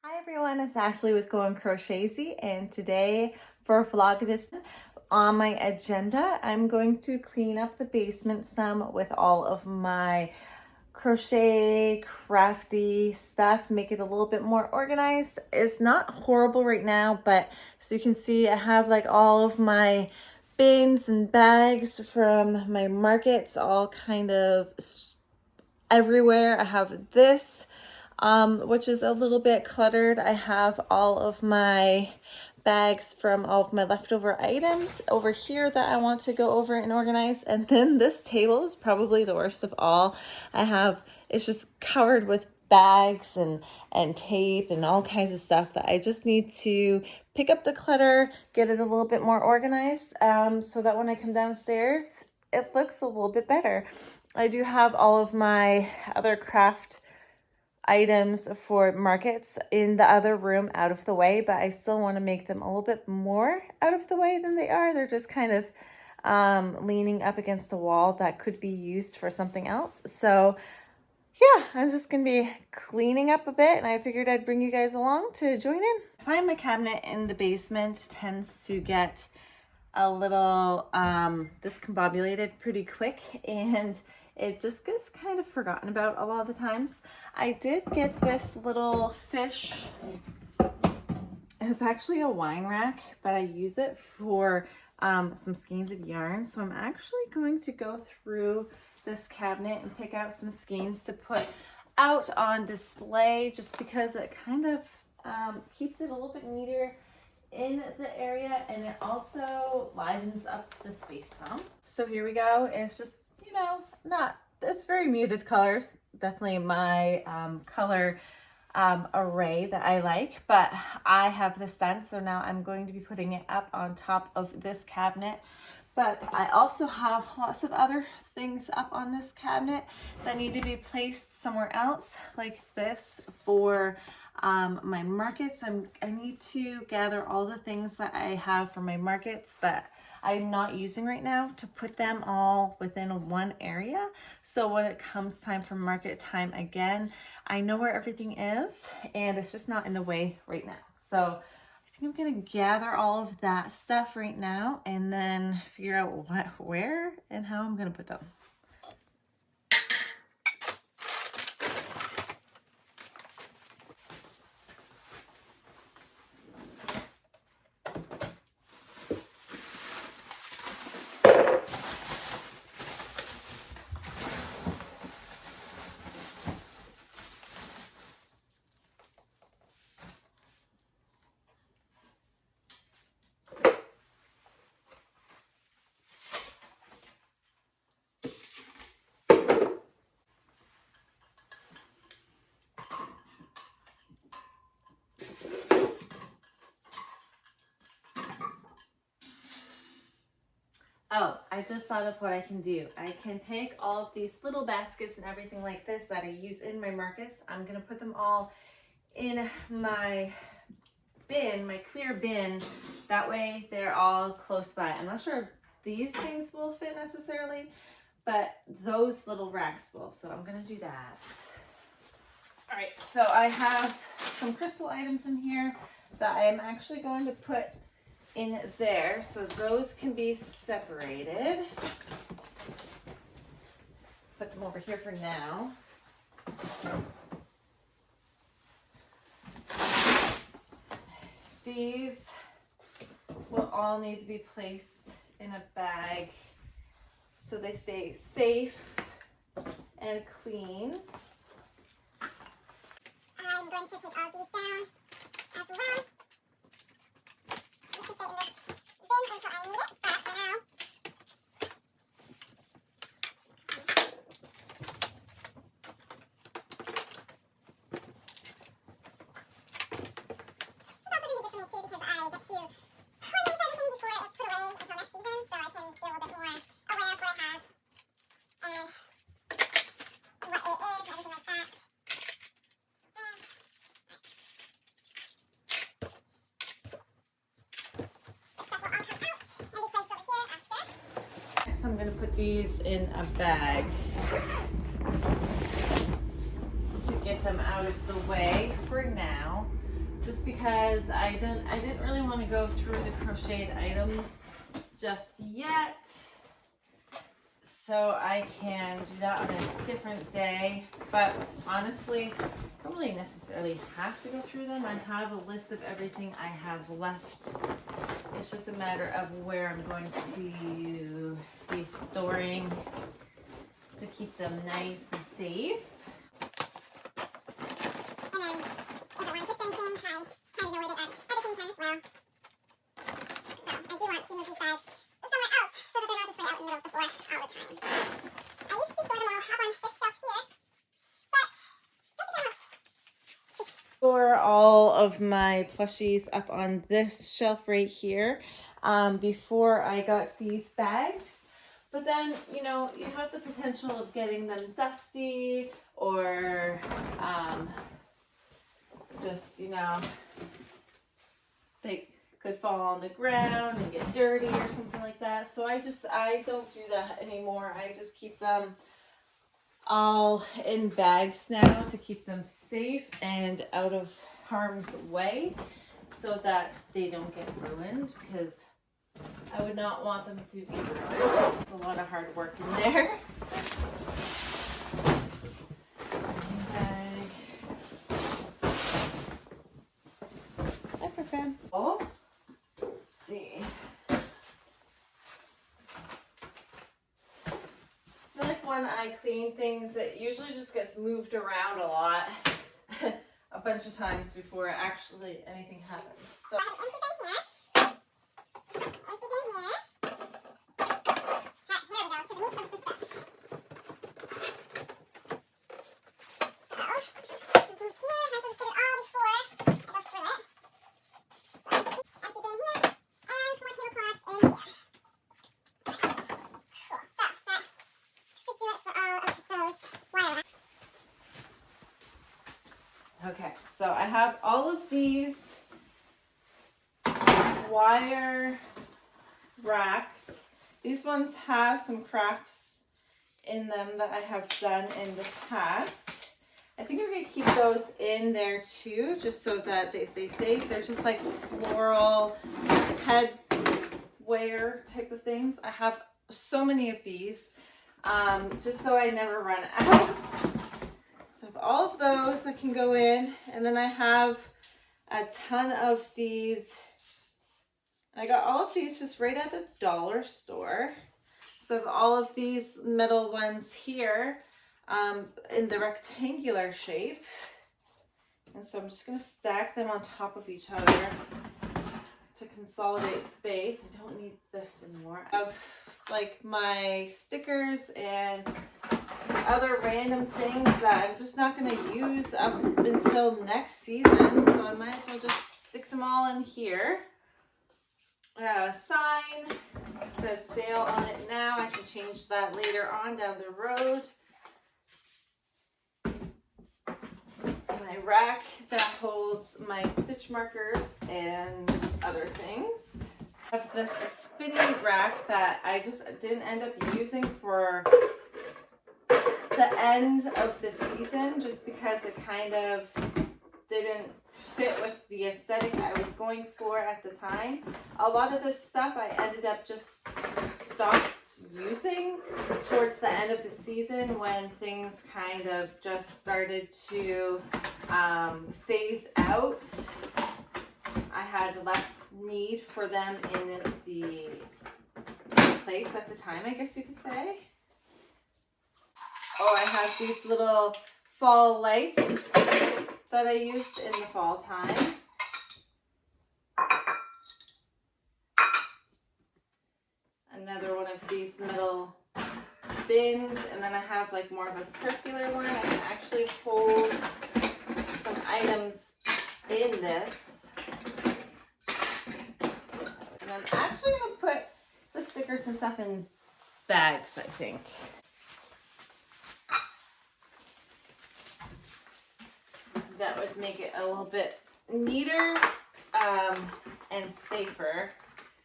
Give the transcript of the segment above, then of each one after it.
Hi everyone, it's Ashley with Go and Crochet, and today for Vlogmas on my agenda, I'm going to clean up the basement some with all of my crochet, crafty stuff, make it a little bit more organized. It's not horrible right now, but as you can see, I have like all of my bins and bags from my markets all kind of everywhere. I have this which is a little bit cluttered. I have all of my bags from all of my leftover items over here that I want to go over and organize. And then this table is probably the worst of all. It's just covered with bags and tape and all kinds of stuff that I just need to pick up the clutter, get it a little bit more organized, so that when I come downstairs, it looks a little bit better. I do have all of my other craft items for markets in the other room out of the way, but I still want to make them a little bit more out of the way than they are. They're just kind of leaning up against the wall that could be used for something else. So yeah, I'm just going to be cleaning up a bit, and I figured I'd bring you guys along to join in. I find my cabinet in the basement tends to get a little discombobulated pretty quick, and it just gets kind of forgotten about a lot of the times. I did get this little fish. It's actually a wine rack, but I use it for some skeins of yarn. So I'm actually going to go through this cabinet and pick out some skeins to put out on display, just because it kind of keeps it a little bit neater in the area, and it also livens up the space some. So here we go. It's just, it's very muted colors. Definitely my color array that I like, but I have this done, so now I'm going to be putting it up on top of this cabinet. But I also have lots of other things up on this cabinet that need to be placed somewhere else, like this for my markets. I need to gather all the things that I have for my markets that I'm not using right now to put them all within one area. So when it comes time for market time again, I know where everything is and it's just not in the way right now. So I think I'm gonna gather all of that stuff right now and then figure out where and how I'm gonna put them. Oh, I just thought of what I can do. I can take all of these little baskets and everything like this that I use in my markets. I'm gonna put them all in my bin, my clear bin. That way they're all close by. I'm not sure if these things will fit necessarily, but those little racks will. So I'm gonna do that. All right, so I have some crystal items in here that I am actually going to put in there, so those can be separated. Put them over here for now. These will all need to be placed in a bag so they stay safe and clean. I'm going to take all these down as well. Keep it in the bin until I need it, but for now. It's also going to be good for me too, because I get to organize everything before it's put away until next season, so I can be a little bit more aware of what I have and what it is and everything like that. Next, I'm going to put these in a bag to get them out of the way for now. because I didn't really want to go through the crocheted items just yet. So I can do that on a different day. But honestly, I don't really necessarily have to go through them. I have a list of everything I have left. It's just a matter of where I'm going to be storing to keep them nice and safe. And then, if I want to gift anything, I kind of know where they are at the same time as well. So, I do want to move these bags somewhere else so that they're not just right out in the middle of the floor all the time. I used to store them all up on this shelf here, but don't think I want. Store all of my plushies up on this shelf right here before I got these bags. But then, you know, you have the potential of getting them dusty or just, you know, they could fall on the ground and get dirty or something like that. So I don't do that anymore. I just keep them all in bags now to keep them safe and out of harm's way so that they don't get ruined, because I would not want them to be ruined. There's a lot of hard work in there. Same bag. Hi, Pram. Oh, let's see. I feel like when I clean things, it usually just gets moved around a lot, a bunch of times before actually anything happens. So. Okay, so I have all of these wire racks. These ones have some crafts in them that I have done in the past. I think I'm going to keep those in there too, just so that they stay safe. They're just like floral headwear type of things. I have so many of these, just so I never run out. So I have all of those that can go in, and then I have a ton of these. I got all of these just right at the dollar store. So I have all of these middle ones here in the rectangular shape. And so I'm just going to stack them on top of each other to consolidate space. I don't need this anymore. I have like my stickers and other random things that I'm just not going to use up until next season, so I might as well just stick them all in here. Sign says sale on it now. I can change that later on down the road. My rack that holds my stitch markers and other things. I have this spinny rack that I just didn't end up using for the end of the season, just because it kind of didn't fit with the aesthetic I was going for at the time. A lot of this stuff I ended up just stopped using towards the end of the season when things kind of just started to phase out. I had less need for them in the place at the time, I guess you could say. Oh, I have these little fall lights that I used in the fall time. Another one of these metal bins, and then I have like more of a circular one. I can actually hold some items in this. And I'm actually going to put the stickers and stuff in bags, I think. That would make it a little bit neater and safer.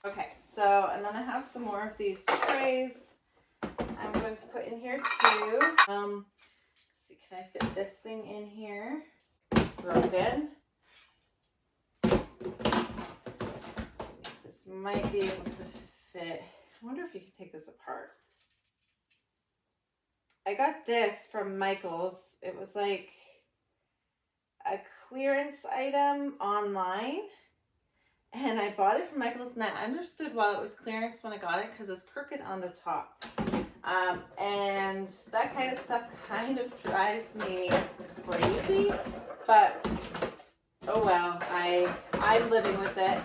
Okay, so, and then I have some more of these trays I'm going to put in here too. Let's see, can I fit this thing in here? Broken. This might be able to fit. I wonder if you can take this apart. I got this from Michael's. It was like a clearance item online. And I bought it from Michael's, and I understood why it was clearance when I got it because it's crooked on the top. And that kind of stuff kind of drives me crazy, but oh well, I'm living with it.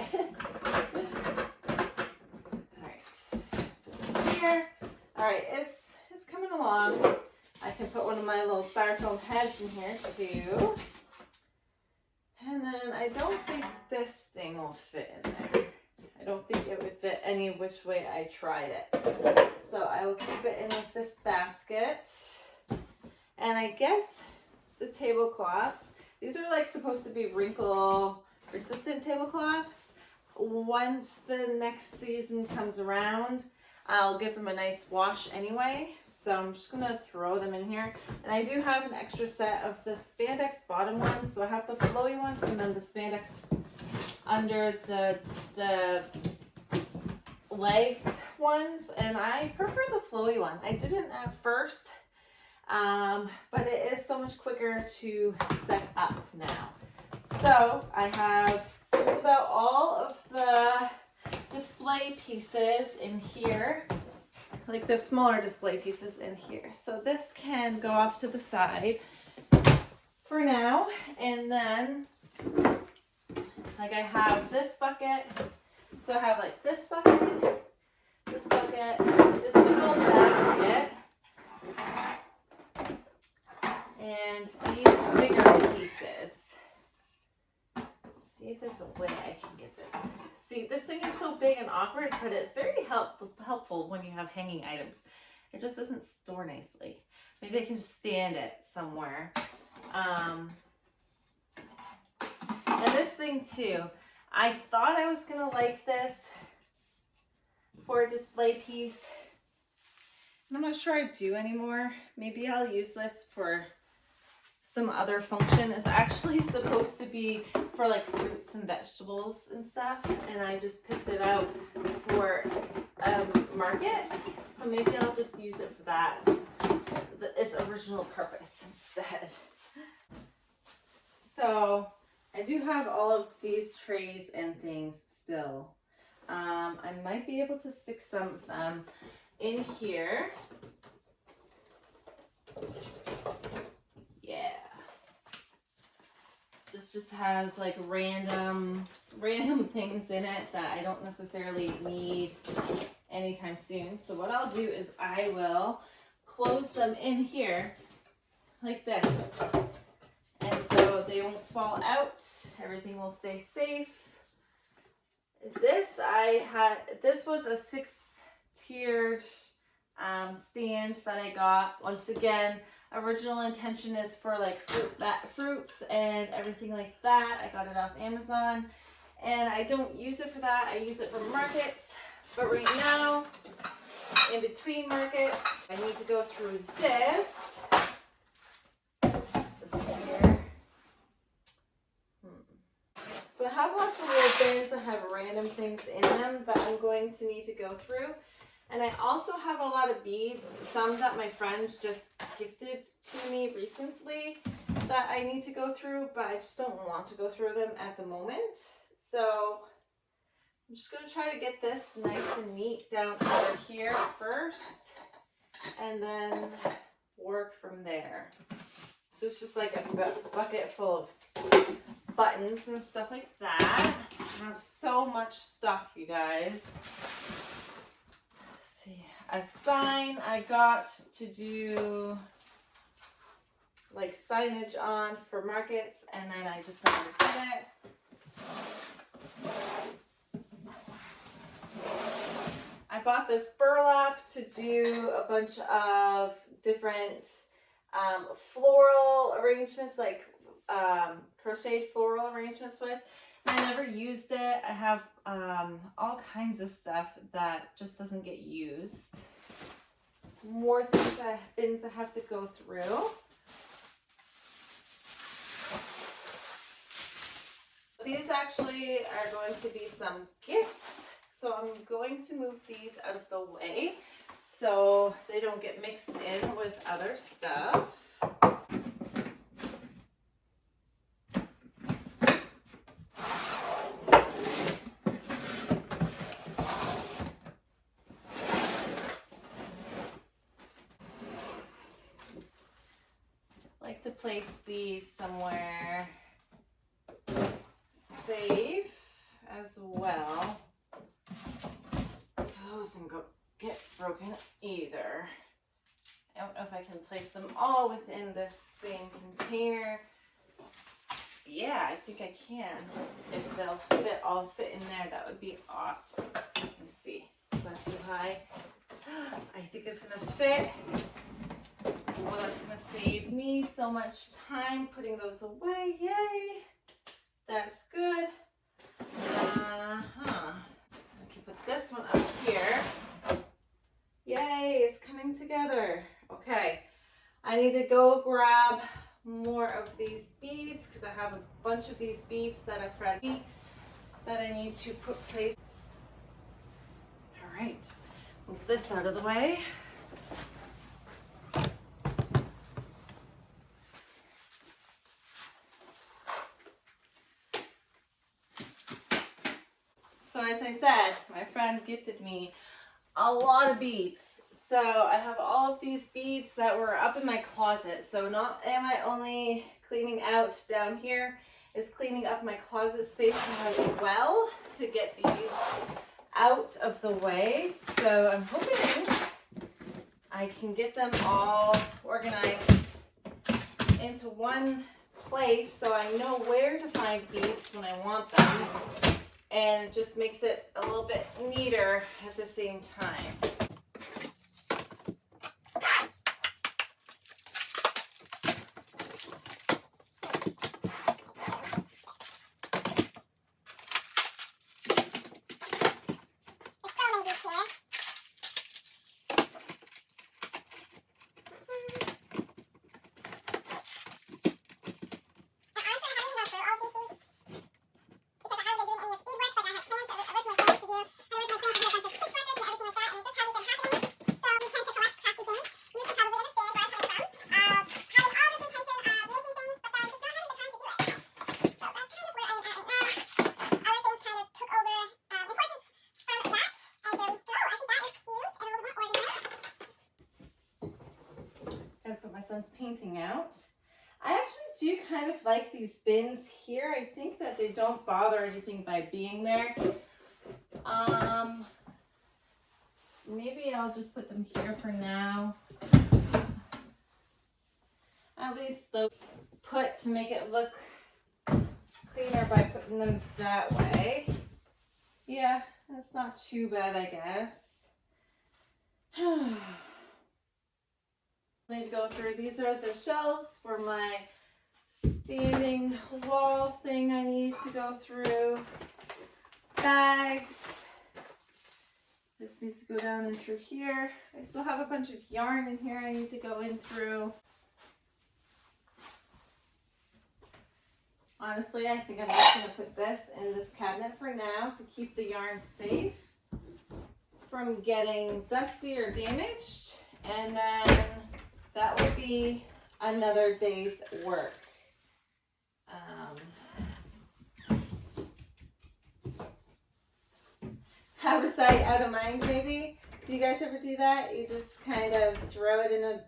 All right, let's put this here. All right, it's coming along. I can put one of my little styrofoam heads in here too. And then I don't think this thing will fit in there. I don't think it would fit any which way I tried it. So I will keep it in with this basket. And I guess the tablecloths, these are like supposed to be wrinkle resistant tablecloths. Once the next season comes around, I'll give them a nice wash anyway. So I'm just gonna throw them in here. And I do have an extra set of the spandex bottom ones. So I have the flowy ones and then the spandex under the legs ones. And I prefer the flowy one. I didn't at first, but it is so much quicker to set up now. So I have just about all of the display pieces in here, like the smaller display pieces in here. So this can go off to the side for now. And then like I have this bucket. So I have like this bucket, this big old basket, and these bigger pieces. Let's see if there's a way I can get this. See, this thing is so big and awkward, but it's very helpful when you have hanging items. It just doesn't store nicely. Maybe I can just stand it somewhere. And this thing too, I thought I was gonna like this for a display piece. And I'm not sure I do anymore. Maybe I'll use this for some other function. It's actually supposed to be for like fruits and vegetables and stuff, and I just picked it out for market, so maybe I'll just use it for that, its original purpose instead. So I do have all of these trays and things still. I might be able to stick some of them in here. Yeah. This just has like random things in it that I don't necessarily need anytime soon. So what I'll do is I will close them in here like this. And so they won't fall out. Everything will stay safe. This was a 6-tiered stand that I got. Once again, original intention is for like fruits and everything like that. I got it off Amazon, and I don't use it for that. I use it for markets. But right now, in between markets, I need to go through this. So I have lots of little bins that have random things in them that I'm going to need to go through. And I also have a lot of beads, some that my friend just gifted to me recently that I need to go through, but I just don't want to go through them at the moment. So I'm just going to try to get this nice and neat down over here first, and then work from there. So it's just like a bucket full of buttons and stuff like that. I have so much stuff, you guys. Let's see, a sign I got to do like signage on for markets, and then I just never did it. I bought this burlap to do a bunch of different floral arrangements, like crocheted floral arrangements with. I never used it. I have all kinds of stuff that just doesn't get used. More things bins I have to go through. These actually are going to be some gifts. So I'm going to move these out of the way so they don't get mixed in with other stuff. I like to place these somewhere safe as well, so those don't get broken either. I don't know if I can place them all within this same container. Yeah, I think I can. If they'll all fit in there, that would be awesome. Let's see. Is that too high? I think it's gonna fit. Well, that's gonna save me so much time putting those away. Yay! That's good. I can put this one up here. Yay, it's coming together. Okay, I need to go grab more of these beads because I have a bunch of these beads that are ready that I need to put place. All right, move this out of the way. So as I said, my friend gifted me a lot of beads. So I have all of these beads that were up in my closet. So not am I only cleaning out down here, is cleaning up my closet space as well to get these out of the way. So I'm hoping I can get them all organized into one place so I know where to find beads when I want them. And it just makes it a little bit neater at the same time. Painting out. I actually do kind of like these bins here. I think that they don't bother anything by being there. So maybe I'll just put them here for now. At least they'll put to make it look cleaner by putting them that way. Yeah, that's not too bad, I guess. I need to go through. These are the shelves for my standing wall thing I need to go through. Bags. This needs to go down in through here. I still have a bunch of yarn in here I need to go in through. Honestly, I think I'm just going to put this in this cabinet for now to keep the yarn safe from getting dusty or damaged. And then that will be another day's work. Out of sight, out of mind, maybe? Do you guys ever do that? You just kind of throw it in a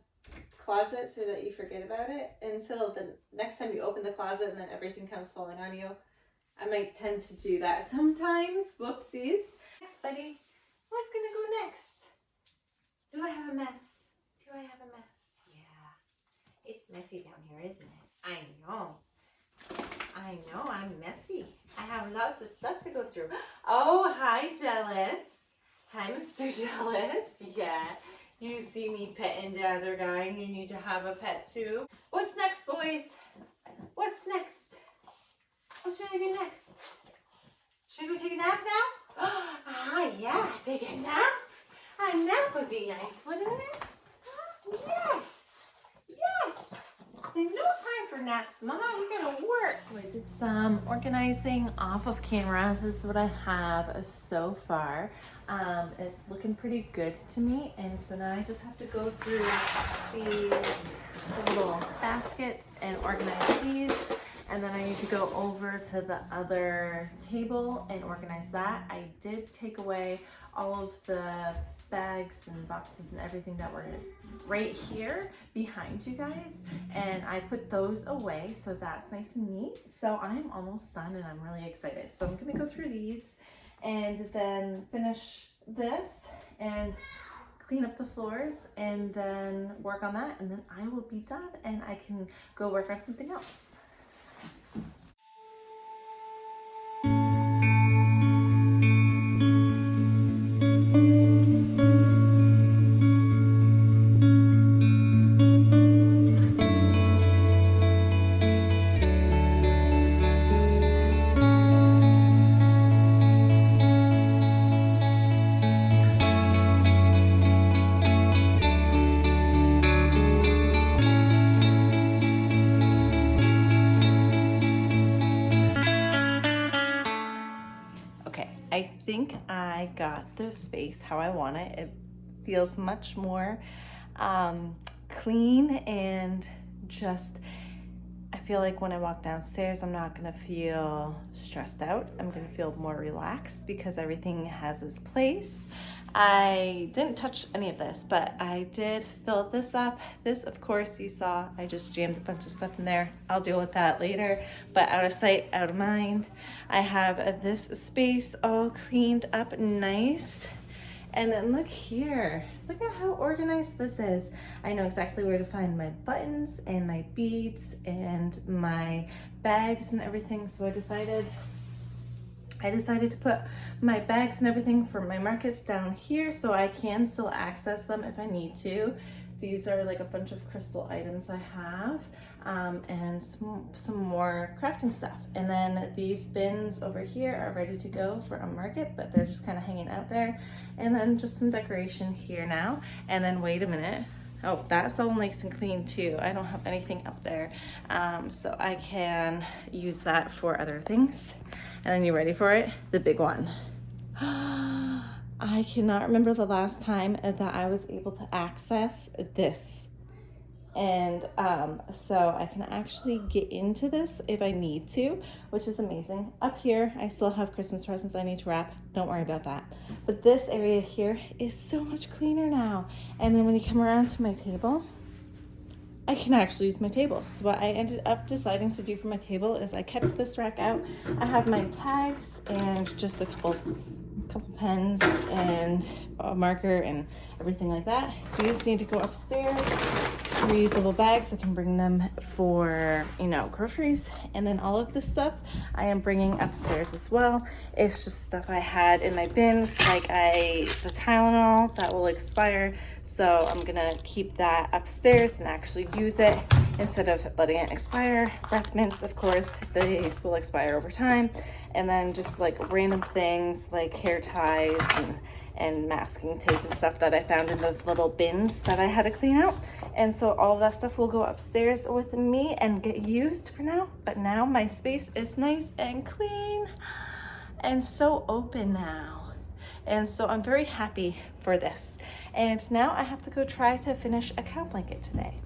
closet so that you forget about it until the next time you open the closet and then everything comes falling on you. I might tend to do that sometimes. Whoopsies. Next, buddy. What's gonna go next? Do I have a mess? Do I have a mess? Yeah. It's messy down here, isn't it? I know. I know I'm messy. I have lots of stuff to go through. Oh, hi, Jealous. Hi, Mr. Jealous. Yeah. You see me petting the other guy and you need to have a pet too. What's next, boys? What's next? What should I do next? Should I go take a nap now? Ah, yeah, take a nap. A nap would be nice, wouldn't it? Yes. Yes. There's no time for naps. Mama, we gotta work. So I did some organizing off of camera. This is what I have so far. It's looking pretty good to me. And so now I just have to go through these little baskets and organize these. And then I need to go over to the other table and organize that. I did take away all of the bags and boxes and everything that were right here behind you guys, and I put those away, so that's nice and neat. So I'm almost done and I'm really excited. So I'm gonna go through these and then finish this and clean up the floors and then work on that, and then I will be done and I can go work on something else. I think I got the space how I want it. It feels much more clean, and just, I feel like when I walk downstairs, I'm not gonna feel stressed out. I'm gonna feel more relaxed because everything has its place. I didn't touch any of this, but I did fill this up. This, of course, you saw, I just jammed a bunch of stuff in there. I'll deal with that later, but out of sight, out of mind. I have this space all cleaned up nice. And then look here, look at how organized this is. I know exactly where to find my buttons and my beads and my bags and everything. So I decided to put my bags and everything for my markets down here so I can still access them if I need to. These are like a bunch of crystal items I have, and some more crafting stuff. And then these bins over here are ready to go for a market, but they're just kind of hanging out there. And then just some decoration here now. And then wait a minute. Oh, that's all nice and clean too. I don't have anything up there, so I can use that for other things. And then you ready for it? The big one. I cannot remember the last time that I was able to access this. And so I can actually get into this if I need to, which is amazing. Up here, I still have Christmas presents I need to wrap. Don't worry about that. But this area here is so much cleaner now. And then when you come around to my table, I can actually use my table. So what I ended up deciding to do for my table is I kept this rack out. I have my tags and just a couple pens and a marker and everything like that. These need to go upstairs. Reusable bags, I can bring them for, you know, groceries. And then all of this stuff I am bringing upstairs as well. It's just stuff I had in my bins, like the Tylenol that will expire. So I'm gonna keep that upstairs and actually use it instead of letting it expire. Breath mints, of course, they will expire over time. And then just like random things like hair ties and masking tape and stuff that I found in those little bins that I had to clean out. And so all of that stuff will go upstairs with me and get used for now. But now my space is nice and clean and so open now. And so I'm very happy for this. And now I have to go try to finish a cow blanket today.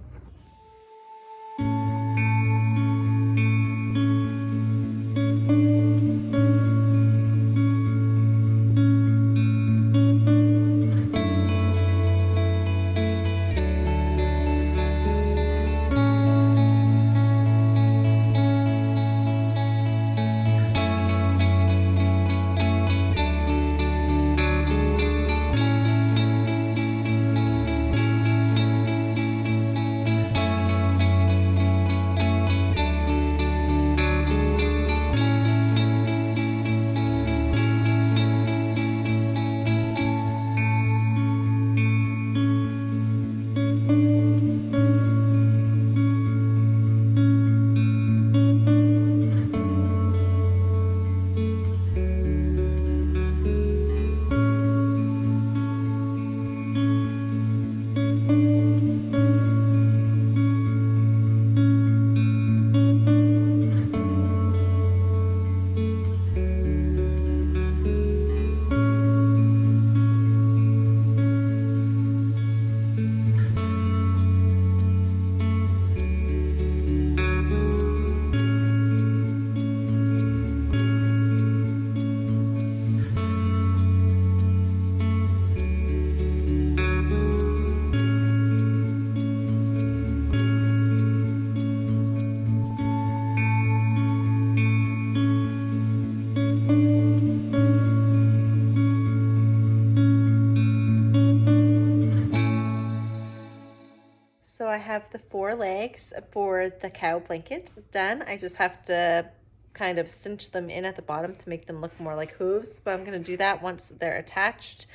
4 legs for the cow blanket done. I just have to kind of cinch them in at the bottom to make them look more like hooves, but I'm going to do that once they're attached,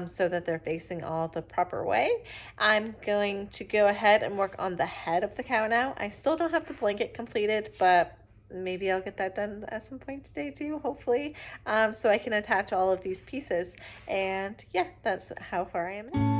so that they're facing all the proper way. I'm going to go ahead and work on the head of the cow now. I still don't have the blanket completed, but maybe I'll get that done at some point today too, hopefully, so I can attach all of these pieces. And yeah, that's how far I am now.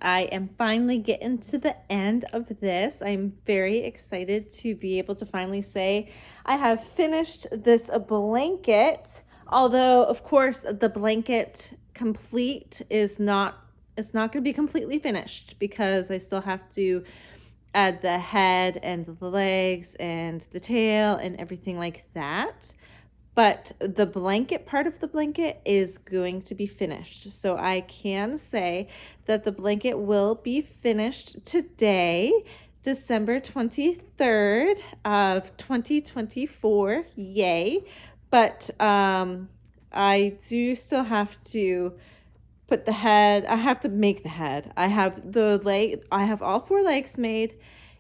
I am finally getting to the end of this. I'm very excited to be able to finally say I have finished this blanket. Although, of course, the blanket complete is not, it's not going to be completely finished because I still have to add the head and the legs and the tail and everything like that. But the blanket part of the blanket is going to be finished. So I can say that the blanket will be finished today, December 23rd of 2024. Yay. But I do still have to put the head, I have to make the head. I have the leg, I have all 4 legs made,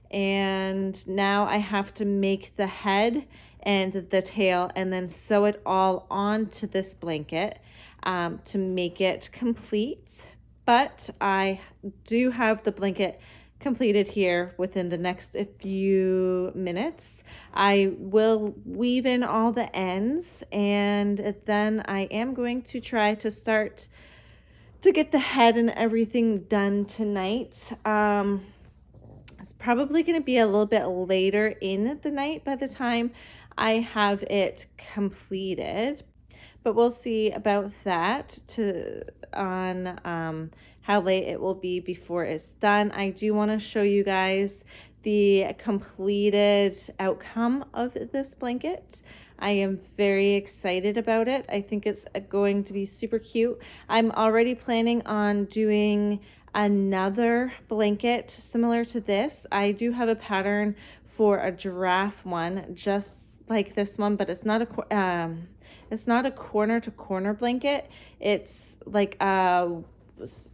and now I have to make the head and the tail and then sew it all onto this blanket to make it complete. But I do have the blanket completed here within the next few minutes. I will weave in all the ends, and then I am going to try to start to get the head and everything done tonight. It's probably going to be a little bit later in the night by the time I have it completed, but we'll see about that on how late it will be before it's done. I do want to show you guys the completed outcome of this blanket. I am very excited about it. I think it's going to be super cute. I'm already planning on doing another blanket similar to this. I do have a pattern for a giraffe one, just like this one, but it's not a corner to corner blanket. It's like a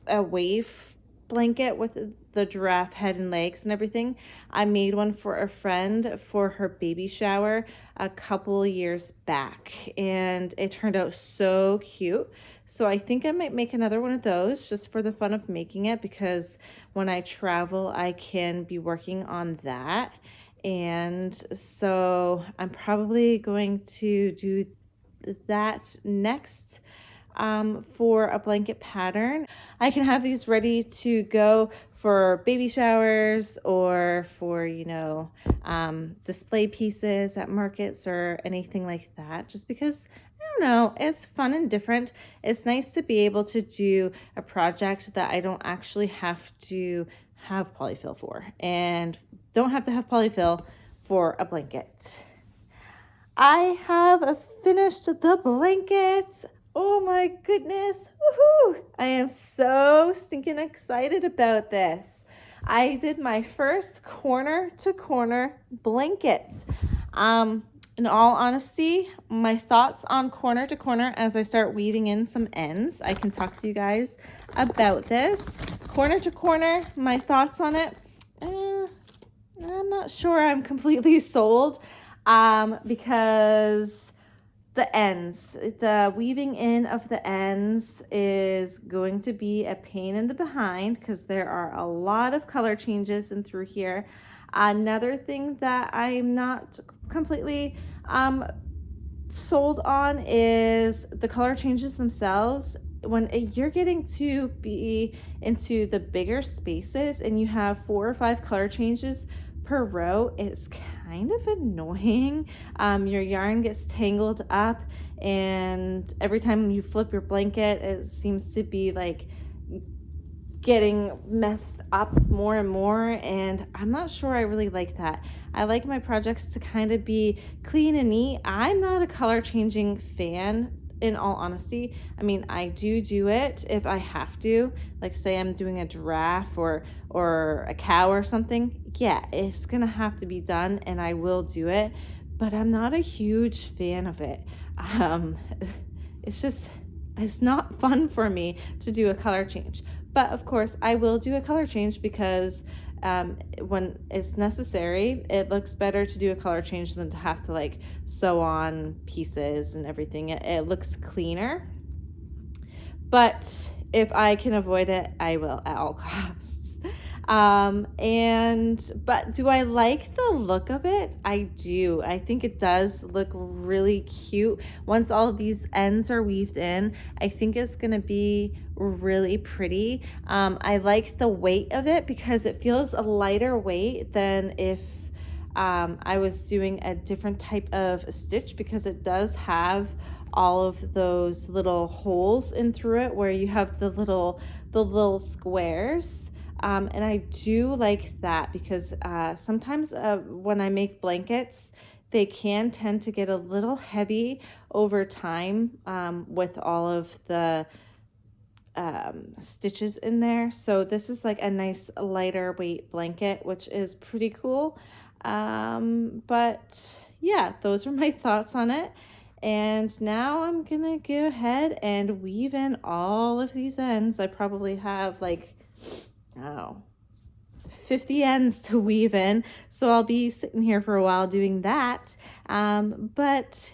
wave blanket with the giraffe head and legs and everything. I made one for a friend for her baby shower a couple years back, and it turned out so cute. So I think I might make another one of those just for the fun of making it, because when I travel, I can be working on that. And so I'm probably going to do that next for a blanket pattern. I can have these ready to go for baby showers or for, display pieces at markets or anything like that, just because, I don't know, it's fun and different. It's nice to be able to do a project that I don't actually have to have polyfill for, and don't have to have polyfill for a blanket. I have finished the blanket. Oh my goodness. Woohoo! I am so stinking excited about this. I did my first corner to corner blanket. In all honesty, my thoughts on corner to corner as I start weaving in some ends, I can talk to you guys about this. Corner to corner, my thoughts on it. I'm not sure I'm completely sold because the ends, the weaving in of the ends is going to be a pain in the behind because there are a lot of color changes in through here. Another thing that I'm not completely sold on is the color changes themselves. When you're getting to be into the bigger spaces and you have 4 or 5 color changes per row, it's kind of annoying. Your yarn gets tangled up, and every time you flip your blanket, it seems to be like getting messed up more and more, and I'm not sure I really like that. I like my projects to kind of be clean and neat. I'm not a color changing fan, in all honesty. I mean, I do it if I have to, like say I'm doing a giraffe or a cow or something. Yeah, it's gonna have to be done and I will do it, but I'm not a huge fan of it. It's not fun for me to do a color change. But of course, I will do a color change because when it's necessary, it looks better to do a color change than to have to like sew on pieces and everything. It looks cleaner. But if I can avoid it, I will at all costs. But do I like the look of it? I do. I think it does look really cute. Once all of these ends are weaved in, I think it's gonna be really pretty. I like the weight of it because it feels a lighter weight than if I was doing a different type of stitch, because it does have all of those little holes in through it where you have the little squares. And I do like that because sometimes when I make blankets, they can tend to get a little heavy over time with all of the stitches in there. So this is like a nice lighter weight blanket, which is pretty cool. But yeah, those are my thoughts on it. And now I'm gonna go ahead and weave in all of these ends. I probably have like, 50 ends to weave in, so I'll be sitting here for a while doing that. But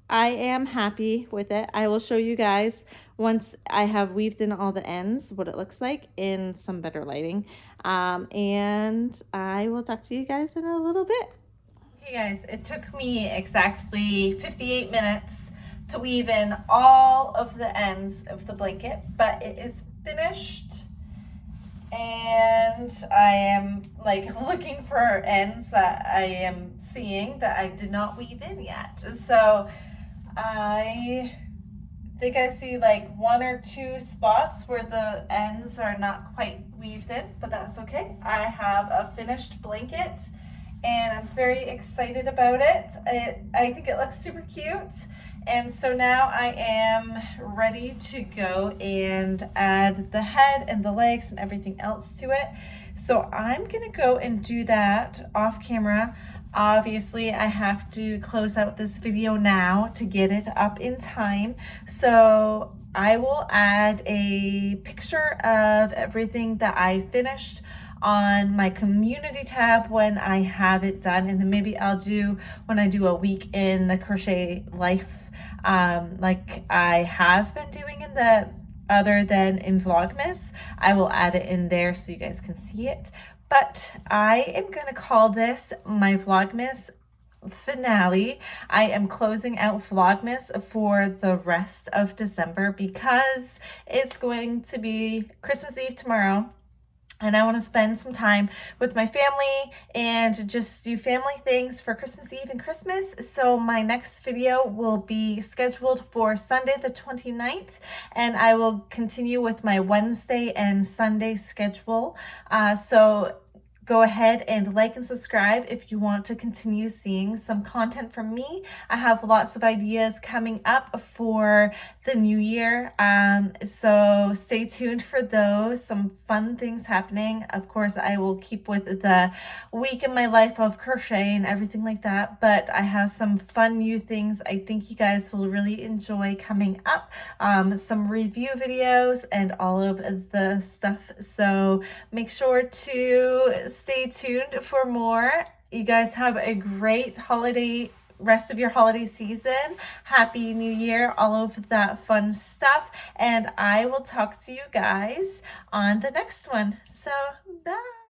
I am happy with it. I will show you guys once I have weaved in all the ends what it looks like in some better lighting. And I will talk to you guys in a little bit. Okay guys, it took me exactly 58 minutes to weave in all of the ends of the blanket, but it is finished. And I am like looking for ends that I am seeing that I did not weave in yet. So I think I see like 1 or 2 spots where the ends are not quite weaved in, but that's okay. I have a finished blanket and I'm very excited about it. I think it looks super cute. And so now I am ready to go and add the head and the legs and everything else to it. So I'm gonna go and do that off camera. Obviously, I have to close out this video now to get it up in time. So I will add a picture of everything that I finished on my community tab when I have it done, and then maybe I'll do when I do a week in the crochet life, like I have been doing in the other than in Vlogmas. I will add it in there so you guys can see it. But I am gonna call this my Vlogmas finale. I am closing out Vlogmas for the rest of December because it's going to be Christmas Eve tomorrow. And I want to spend some time with my family and just do family things for Christmas Eve and Christmas. So my next video will be scheduled for Sunday the 29th, and I will continue with my Wednesday and Sunday schedule. So go ahead and like and subscribe if you want to continue seeing some content from me. I have lots of ideas coming up for the new year, so stay tuned for those. Some fun things happening. Of course, I will keep with the week in my life of crochet and everything like that, but I have some fun new things I think you guys will really enjoy coming up. Some review videos and all of the stuff, so make sure to stay tuned for more. You guys have a great rest of your holiday season. Happy New Year, all of that fun stuff. And I will talk to you guys on the next one. So bye.